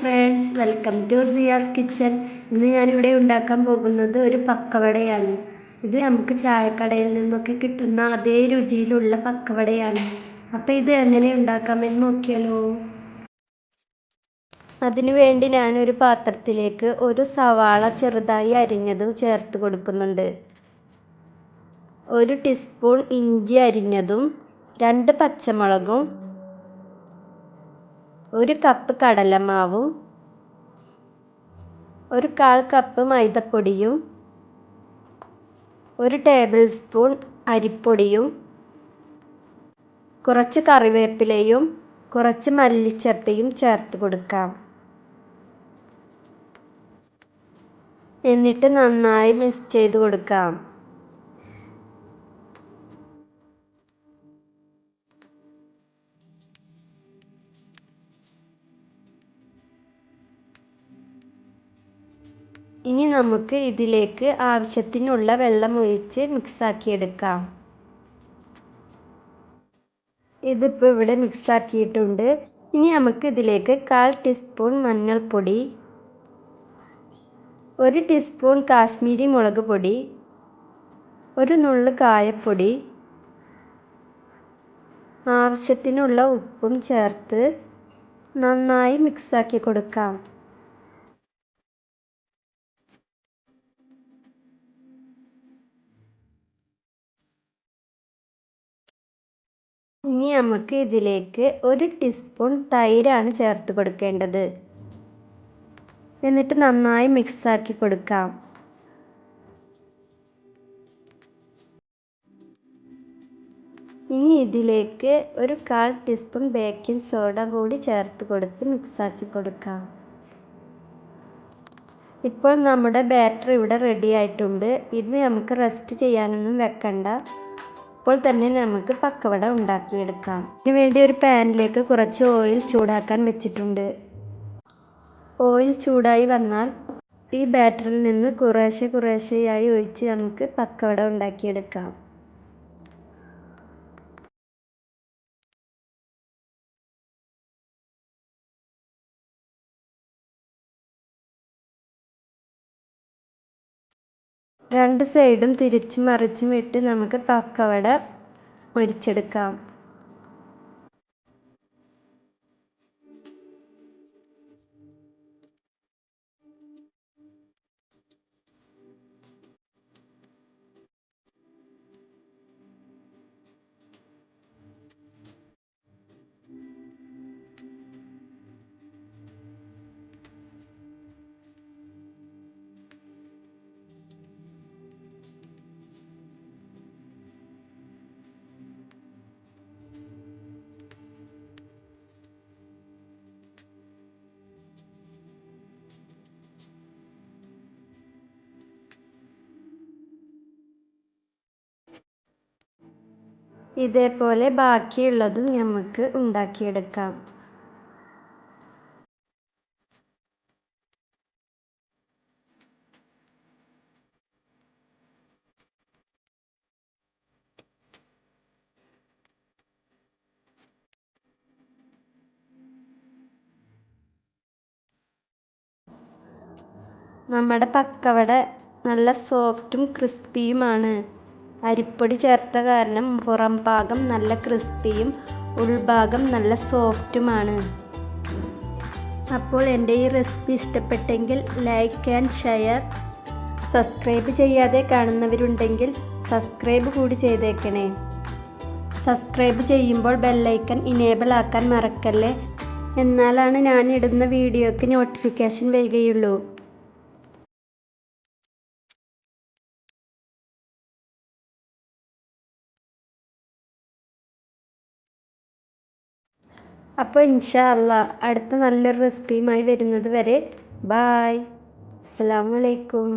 Friends, welcome to Siya's kitchen. ഇന്ന് ഞാനിവിടെ ഉണ്ടാക്കാൻ പോകുന്നത് ഒരു പക്കവടയാണ്. ഇത് നമുക്ക് ചായക്കടയിൽ നിന്നൊക്കെ കിട്ടുന്ന അതേ രുചിയിലുള്ള പക്കവടയാണ്. അപ്പോൾ ഇത് എങ്ങനെ ഉണ്ടാക്കാമെന്ന് നോക്കിയാലോ. അതിനു വേണ്ടി ഞാനൊരു പാത്രത്തിലേക്ക് ഒരു സവാള ചെറുതായി അരിഞ്ഞത് ചേർത്ത് കൊടുക്കുന്നുണ്ട്. 1 ടീസ്പൂൺ ഇഞ്ചി അരിഞ്ഞതും, 2 പച്ചമുളകും, 1 കപ്പ് കടലമാവും, 1/4 കപ്പ് മൈദപ്പൊടിയും, 1 ടേബിൾ സ്പൂൺ അരിപ്പൊടിയും, കുറച്ച് കറിവേപ്പിലയും കുറച്ച് മല്ലിച്ചപ്പയും ചേർത്ത് കൊടുക്കാം. എന്നിട്ട് നന്നായി മിക്സ് ചെയ്ത് കൊടുക്കാം. ഇനി നമുക്ക് ഇതിലേക്ക് ആവശ്യത്തിനുള്ള വെള്ളം ഒഴിച്ച് മിക്സാക്കിയെടുക്കാം. ഇതിപ്പോൾ ഇവിടെ മിക്സാക്കിയിട്ടുണ്ട്. ഇനി നമുക്ക് ഇതിലേക്ക് 1/4 ടീസ്പൂൺ മഞ്ഞൾപ്പൊടി, 1 ടീസ്പൂൺ കാശ്മീരി മുളക് പൊടി, 1 നുള്ള് കായപ്പൊടി, ആവശ്യത്തിനുള്ള ഉപ്പും ചേർത്ത് നന്നായി മിക്സാക്കി കൊടുക്കാം. ഇനി നമുക്ക് ഇതിലേക്ക് 1 ടീസ്പൂൺ തൈരാണ് ചേർത്ത് കൊടുക്കേണ്ടത്. എന്നിട്ട് നന്നായി മിക്സാക്കി കൊടുക്കാം. ഇനി ഇതിലേക്ക് ഒരു 1/4 ടീസ്പൂൺ ബേക്കിംഗ് സോഡ കൂടി ചേർത്ത് കൊടുത്ത് മിക്സാക്കി കൊടുക്കാം. ഇപ്പോൾ നമ്മുടെ ബാറ്റർ ഇവിടെ റെഡി ആയിട്ടുണ്ട്. ഇത് നമുക്ക് റെസ്റ്റ് ചെയ്യാനൊന്നും വെക്കണ്ട. ഇപ്പോൾ തന്നെ നമുക്ക് പക്കവട ഉണ്ടാക്കിയെടുക്കാം. ഇതിനു വേണ്ടി ഒരു പാനിലേക്ക് കുറച്ച് ഓയിൽ ചൂടാക്കാൻ വെച്ചിട്ടുണ്ട്. ഓയിൽ ചൂടായി വന്നാൽ ഈ ബാറ്ററിൽ നിന്ന് കുറേശ്ശെയായി ഒഴിച്ച് നമുക്ക് പക്കവട ഉണ്ടാക്കിയെടുക്കാം. രണ്ട് സൈഡും തിരിച്ചും മറിച്ചും ഇട്ട് നമുക്ക് പക്കവട പൊരിച്ചെടുക്കാം. ഇതേപോലെ ബാക്കിയുള്ളതും നമുക്ക് ഉണ്ടാക്കിയെടുക്കാം. നമ്മുടെ പക്കവട നല്ല സോഫ്റ്റും ക്രിസ്പിയുമാണ്. അരിപ്പൊടി ചേർത്ത കാരണം പുറം ഭാഗം നല്ല ക്രിസ്പിയും ഉൾഭാഗം നല്ല സോഫ്റ്റുമാണ്. അപ്പോൾ എൻ്റെ ഈ റെസിപ്പി ഇഷ്ടപ്പെട്ടെങ്കിൽ ലൈക്ക് ആൻഡ് ഷെയർ. സബ്സ്ക്രൈബ് ചെയ്യാതെ കാണുന്നവരുണ്ടെങ്കിൽ സബ്സ്ക്രൈബ് കൂടി ചെയ്തേക്കണേ. സബ്സ്ക്രൈബ് ചെയ്യുമ്പോൾ ബെല്ലൈക്കൺ ഇനേബിൾ ആക്കാൻ മറക്കല്ലേ. എന്നാലാണ് ഞാൻ ഇടുന്ന വീഡിയോയ്ക്ക് നോട്ടിഫിക്കേഷൻ വരികയുള്ളൂ. അപ്പോൾ ഇൻഷാ അല്ലാഹ് അടുത്ത നല്ലൊരു റെസിപ്പിയുമായി വരുന്നത് വരെ ബായ്. അസ്സലാമു അലൈക്കും.